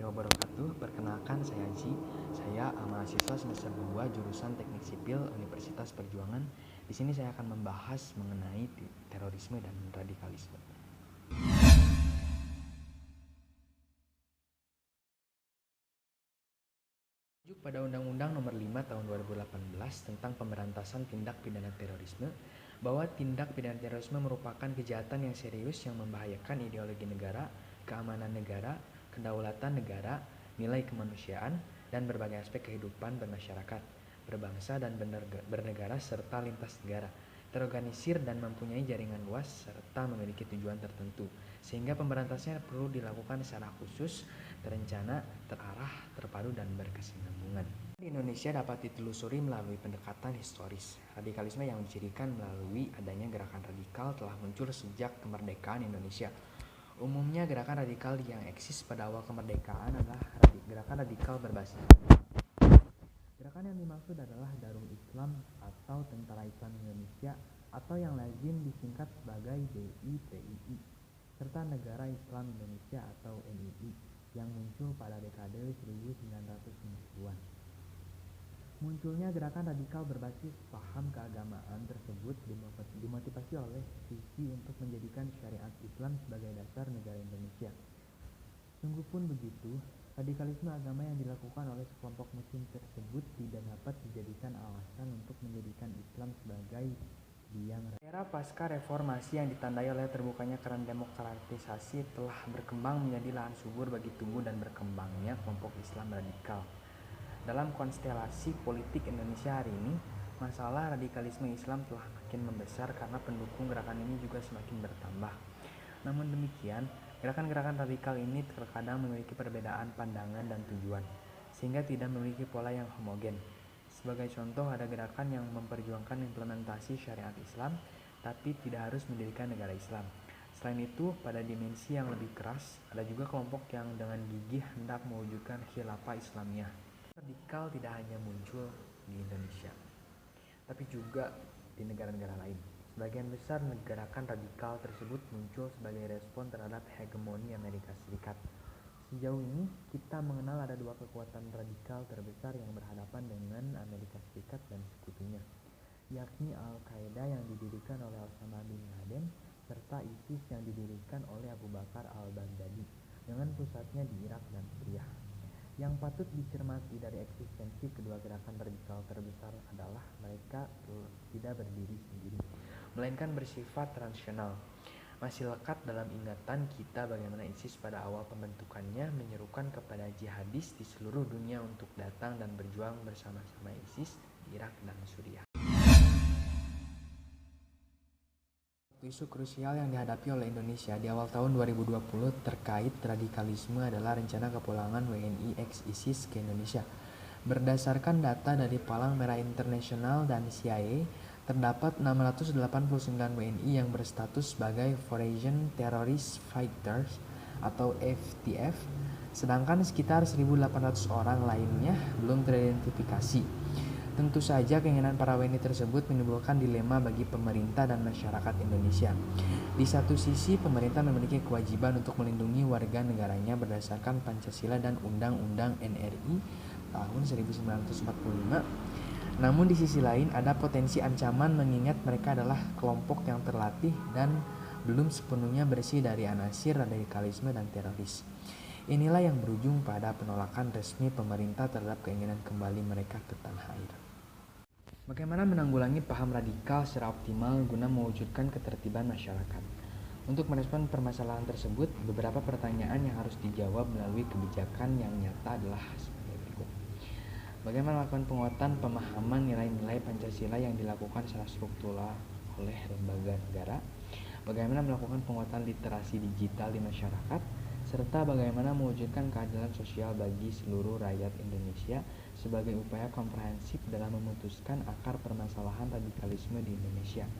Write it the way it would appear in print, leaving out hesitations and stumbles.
wabarakatuh. Perkenalkan saya Aji. Saya mahasiswa semester 2 jurusan Teknik Sipil Universitas Perjuangan. Di sini saya akan membahas mengenai terorisme dan radikalisme. Merujuk pada Undang-Undang Nomor 5 Tahun 2018 tentang Pemberantasan Tindak Pidana Terorisme, bahwa tindak pidana terorisme merupakan kejahatan yang serius yang membahayakan ideologi negara, keamanan negara, kedaulatan negara, nilai kemanusiaan, dan berbagai aspek kehidupan bermasyarakat, berbangsa dan bernegara serta lintas negara, terorganisir dan mempunyai jaringan luas serta memiliki tujuan tertentu, sehingga pemberantasannya perlu dilakukan secara khusus, terencana, terarah, terpadu, dan berkesinambungan. Di Indonesia dapat ditelusuri melalui pendekatan historis. Radikalisme yang dicirikan melalui adanya gerakan radikal telah muncul sejak kemerdekaan Indonesia. Umumnya gerakan radikal yang eksis pada awal kemerdekaan adalah gerakan radikal berbasis Islam. Gerakan yang dimaksud adalah Darul Islam atau Tentara Islam Indonesia atau yang lazim disingkat sebagai DITII, serta Negara Islam Indonesia atau NII yang muncul pada dekade 1990-an. Munculnya gerakan radikal berbasis paham keagamaan tersebut dimotivasi oleh visi untuk menjadikan syariat Islam sebagai dasar negara Indonesia. Sungguh pun begitu, radikalisme agama yang dilakukan oleh sekelompok muslim tersebut tidak dapat dijadikan alasan untuk menjadikan Islam sebagai biang. Era pasca reformasi yang ditandai oleh terbukanya keran demokratisasi telah berkembang menjadi lahan subur bagi tumbuh dan berkembangnya kelompok Islam radikal. Dalam konstelasi politik Indonesia hari ini, masalah radikalisme Islam telah makin membesar karena pendukung gerakan ini juga semakin bertambah. Namun demikian, gerakan-gerakan radikal ini terkadang memiliki perbedaan pandangan dan tujuan, sehingga tidak memiliki pola yang homogen. Sebagai contoh, ada gerakan yang memperjuangkan implementasi syariat Islam, tapi tidak harus mendirikan negara Islam. Selain itu, pada dimensi yang lebih keras, ada juga kelompok yang dengan gigih hendak mewujudkan khilafah Islamiyah. Radikal tidak hanya muncul di Indonesia, tapi juga di negara-negara lain. Sebagian besar gerakan radikal tersebut muncul sebagai respon terhadap hegemoni Amerika Serikat. Sejauh ini, kita mengenal ada dua kekuatan radikal terbesar yang berhadapan dengan Amerika Serikat dan sekutunya, yakni Al-Qaeda yang didirikan oleh Osama bin Laden, serta ISIS yang didirikan oleh Abu Bakar al-Baghdadi, dengan pusatnya di Irak dan Suriah. Yang patut dicermati dari eksistensi kedua gerakan radikal terbesar adalah mereka tidak berdiri sendiri, melainkan bersifat transnasional. Masih lekat dalam ingatan kita bagaimana ISIS pada awal pembentukannya menyerukan kepada jihadis di seluruh dunia untuk datang dan berjuang bersama-sama ISIS di Irak dan Suriah. Isu krusial yang dihadapi oleh Indonesia di awal tahun 2020 terkait radikalisme adalah rencana kepulangan WNI ex-ISIS ke Indonesia. Berdasarkan data dari Palang Merah Internasional dan CIA, terdapat 689 WNI yang berstatus sebagai Foreign Terrorist Fighters atau FTF, sedangkan sekitar 1.800 orang lainnya belum teridentifikasi. Tentu saja keinginan para WNI tersebut menimbulkan dilema bagi pemerintah dan masyarakat Indonesia. Di satu sisi, pemerintah memiliki kewajiban untuk melindungi warga negaranya berdasarkan Pancasila dan Undang-Undang NRI tahun 1945. Namun di sisi lain, ada potensi ancaman mengingat mereka adalah kelompok yang terlatih dan belum sepenuhnya bersih dari anasir radikalisme dan teroris. Inilah yang berujung pada penolakan resmi pemerintah terhadap keinginan kembali mereka ke tanah air. Bagaimana menanggulangi paham radikal secara optimal guna mewujudkan ketertiban masyarakat? Untuk merespon permasalahan tersebut, beberapa pertanyaan yang harus dijawab melalui kebijakan yang nyata adalah sebagai berikut. Bagaimana melakukan penguatan pemahaman nilai-nilai Pancasila yang dilakukan secara struktural oleh lembaga negara? Bagaimana melakukan penguatan literasi digital di masyarakat? Serta bagaimana mewujudkan keadilan sosial bagi seluruh rakyat Indonesia sebagai upaya komprehensif dalam memutuskan akar permasalahan radikalisme di Indonesia.